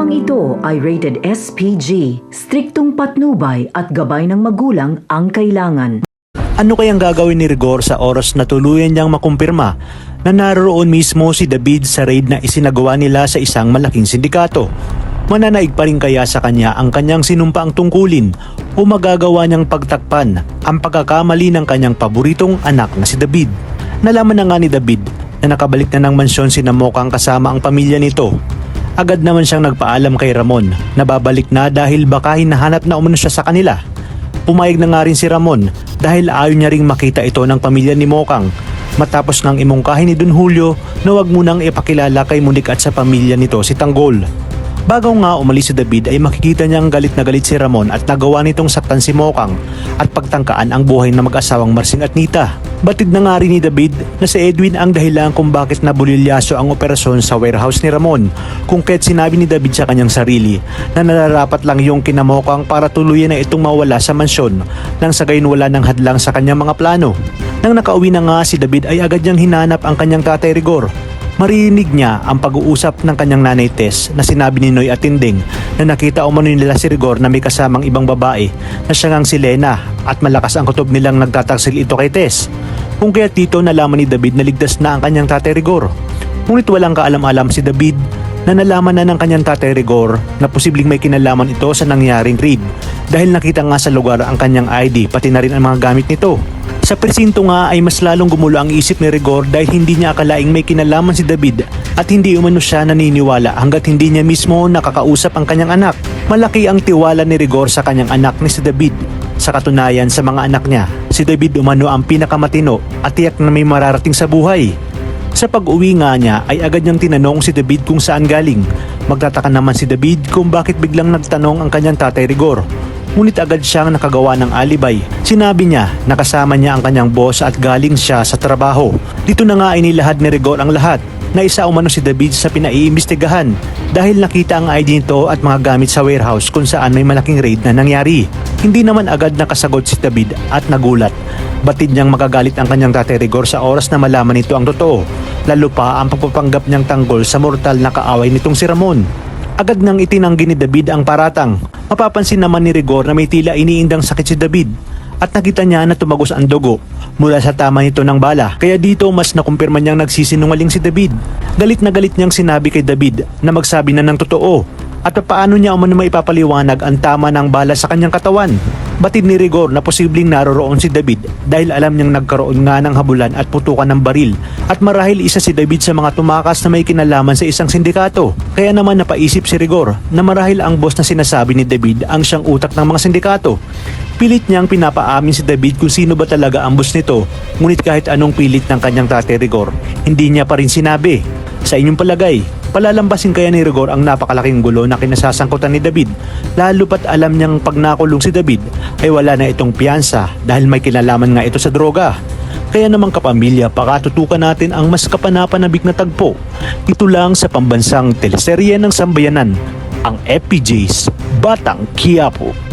Programang ito ay rated SPG, striktong patnubay at gabay ng magulang ang kailangan. Ano kayang gagawin ni Rigor sa oras na tuluyan niyang makumpirma na naroon mismo si David sa raid na isinagawa nila sa isang malaking sindikato? Mananaig pa rin kaya sa kanya ang kanyang sinumpaang tungkulin o magagawa niyang pagtakpan ang pagkakamali ng kanyang paboritong anak na si David? Nalaman na nga ni David na nakabalik na ng mansyon si Mokang kasama ang pamilya nito. Agad naman siyang nagpaalam kay Ramon na babalik na dahil baka hinahanap na umano siya sa kanila. Pumayag na nga rin si Ramon dahil ayaw niya ring makita ito ng pamilya ni Mokang matapos ngang imungkahin ni Don Julio na wag munang ipakilala kay Monique at sa pamilya nito si Tanggol. Bago nga umalis si David ay makikita niyang galit na galit si Ramon at nagawa nitong saktan si Mokang at pagtangkaan ang buhay ng mag-asawang Marsing at Nita. Batid na nga rin ni David na si Edwin ang dahilan kung bakit nabulilyaso ang operasyon sa warehouse ni Ramon, kung kaya't sinabi ni David sa kanyang sarili na nararapat lang yung kina Mokang para tuluyan na itong mawala sa mansyon nang sa gayon wala ng hadlang sa kanyang mga plano. Nang nakauwi na nga si David ay agad niyang hinanap ang kanyang tatay Rigor. Marinig niya ang pag-uusap ng kanyang nanay Tess na sinabi ni Noy at Tinding na nakita umano nila si Rigor na may kasamang ibang babae na siya ngang si Lena at malakas ang kutob nilang nagtataksil ito kay Tess. Kung kaya dito nalaman ni David na ligtas na ang kanyang tatay Rigor. Ngunit walang kaalam-alam si David na nalaman na ng kanyang tatay Rigor na posibleng may kinalaman ito sa nangyaring raid dahil nakita nga sa lugar ang kanyang ID pati na rin ang mga gamit nito. Sa presinto nga ay mas lalong gumulo ang isip ni Rigor dahil hindi niya akalaing may kinalaman si David at hindi umano siya naniniwala hanggat hindi niya mismo nakakausap ang kanyang anak. Malaki ang tiwala ni Rigor sa kanyang anak ni si David. Sa katunayan sa mga anak niya, si David umano ang pinakamatino at tiyak na may mararating sa buhay. Sa pag-uwi nga niya ay agad niyang tinanong si David kung saan galing. Magtataka naman si David kung bakit biglang nagtanong ang kanyang tatay Rigor. Ngunit agad siyang nakagawa ng alibay. Sinabi niya na kasama niya ang kanyang boss at galing siya sa trabaho. Dito na nga inilahad ni Rigor ang lahat na isa umano si David sa pinaiimbestigahan dahil nakita ang ID nito at mga gamit sa warehouse kung saan may malaking raid na nangyari. Hindi naman agad nakasagot si David at nagulat. Batid niyang magagalit ang kanyang tatay Rigor sa oras na malaman nito ang totoo, lalo pa ang pagpapanggap niyang tanggol sa mortal na kaaway nitong si Ramon. Agad nang itinanggi ni David ang paratang. Mapapansin naman ni Rigor na may tila iniindang sakit si David at nakita niya na tumagos ang dugo mula sa tama nito ng bala. Kaya dito mas nakumpirma niyang nagsisinungaling si David. Galit na galit niyang sinabi kay David na magsabi na ng totoo at paano niya umano maipapaliwanag ang tama ng bala sa kanyang katawan. Batid ni Rigor na posibleng naroroon si David dahil alam niyang nagkaroon nga ng habulan at putukan ng baril at marahil isa si David sa mga tumakas na may kinalaman sa isang sindikato. Kaya naman napaisip si Rigor na marahil ang boss na sinasabi ni David ang siyang utak ng mga sindikato. Pilit niyang pinapaamin si David kung sino ba talaga ang boss nito, ngunit kahit anong pilit ng kanyang tatay Rigor, hindi niya pa rin sinabi. Sa inyong palagay, palalambasin kaya ni Rigor ang napakalaking gulo na kinasasangkutan ni David, lalo pat alam niyang pag nakulong si David ay wala na itong piyansa dahil may kinalaman nga ito sa droga. Kaya naman kapamilya, pakatutukan natin ang mas kapanapanabik na tagpo. Ito lang sa pambansang teleserye ng sambayanan, ang FPJ's Batang Quiapo.